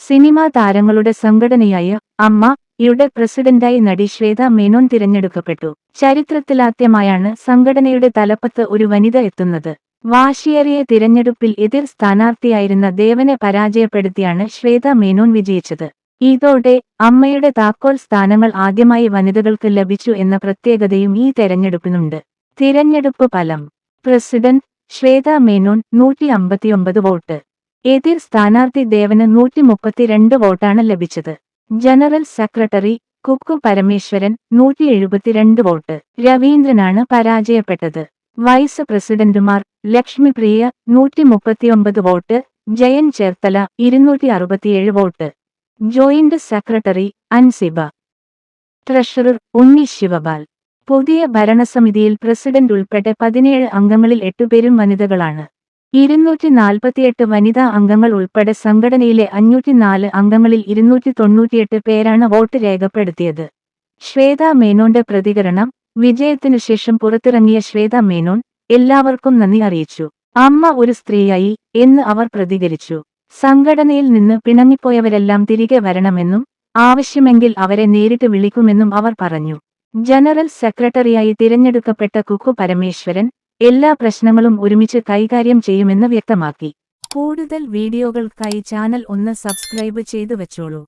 Cinema താരങ്ങളുടെ സംഘടനയായ അമ്മ യുടെ പ്രസിഡന്റായി നടി ശ്വേത മേനോൻ തിരഞ്ഞെടുക്കപ്പെട്ടു. ചരിത്രത്തിലാദ്യമായാണ് സംഘടനയുടെ തലപ്പത്ത് ഒരു വനിത എത്തുന്നത്. വാശിയേറിയ തിരഞ്ഞെടുപ്പിൽ എതിർ സ്ഥാനാർത്ഥിയായിരുന്ന ദേവനെ പരാജയപ്പെടുത്തിയാണ് ശ്വേത മേനോൻ വിജയിച്ചത്. ഇതോടെ അമ്മയുടെ താക്കോൽ സ്ഥാനങ്ങൾ ആദ്യമായി വനിതകൾക്ക് ലഭിച്ചു എന്ന പ്രത്യേകതയും ഈ തെരഞ്ഞെടുപ്പിനുണ്ട്. തിരഞ്ഞെടുപ്പ് ഫലം: പ്രസിഡന്റ് ശ്വേത മേനോൻ 159 വോട്ട്. എതിർ സ്ഥാനാർത്ഥി ദേവന് 132 വോട്ടാണ് ലഭിച്ചത്. General secretary Kukku Parameswaran 172 vote. രവീന്ദ്രനാണ് പരാജയപ്പെട്ടത്. വൈസ് പ്രസിഡന്റുമാർ Lakshmipriya 139 vote, Jayan Cherthala 267 vote. Joint secretary Ansiba. Treasurer Unni Shivapal. പുതിയ ഭരണസമിതിയിൽ പ്രസിഡന്റ് ഉൾപ്പെടെ 17 അംഗങ്ങളിൽ 8 പേരും വനിതകളാണ്. 248 വനിതാ അംഗങ്ങൾ ഉൾപ്പെടെ സംഘടനയിലെ 504 അംഗങ്ങളിൽ 298 പേരാണ് വോട്ട് രേഖപ്പെടുത്തിയത്. ശ്വേത മേനോന്റെ പ്രതികരണം: വിജയത്തിനുശേഷം പുറത്തിറങ്ങിയ ശ്വേത മേനോൻ എല്ലാവർക്കും നന്ദി അറിയിച്ചു. അമ്മ ഒരു സ്ത്രീയായി എന്ന് അവർ പ്രതികരിച്ചു. സംഘടനയിൽ നിന്ന് പിണങ്ങിപ്പോയവരെല്ലാം തിരികെ വരണമെന്നും ആവശ്യമെങ്കിൽ അവരെ നേരിട്ട് വിളിക്കുമെന്നും അവർ പറഞ്ഞു. ജനറൽ സെക്രട്ടറിയായി തിരഞ്ഞെടുക്കപ്പെട്ട കുക്കു പരമേശ്വരൻ എല്ലാ പ്രശ്നങ്ങളും ഒരുമിച്ച് കൈകാര്യം ചെയ്യുമെന്ന് വ്യക്തമാക്കി. കൂടുതൽ വീഡിയോകൾക്കായി ചാനൽ ഒന്ന് സബ്സ്ക്രൈബ് ചെയ്തു വെച്ചോളൂ.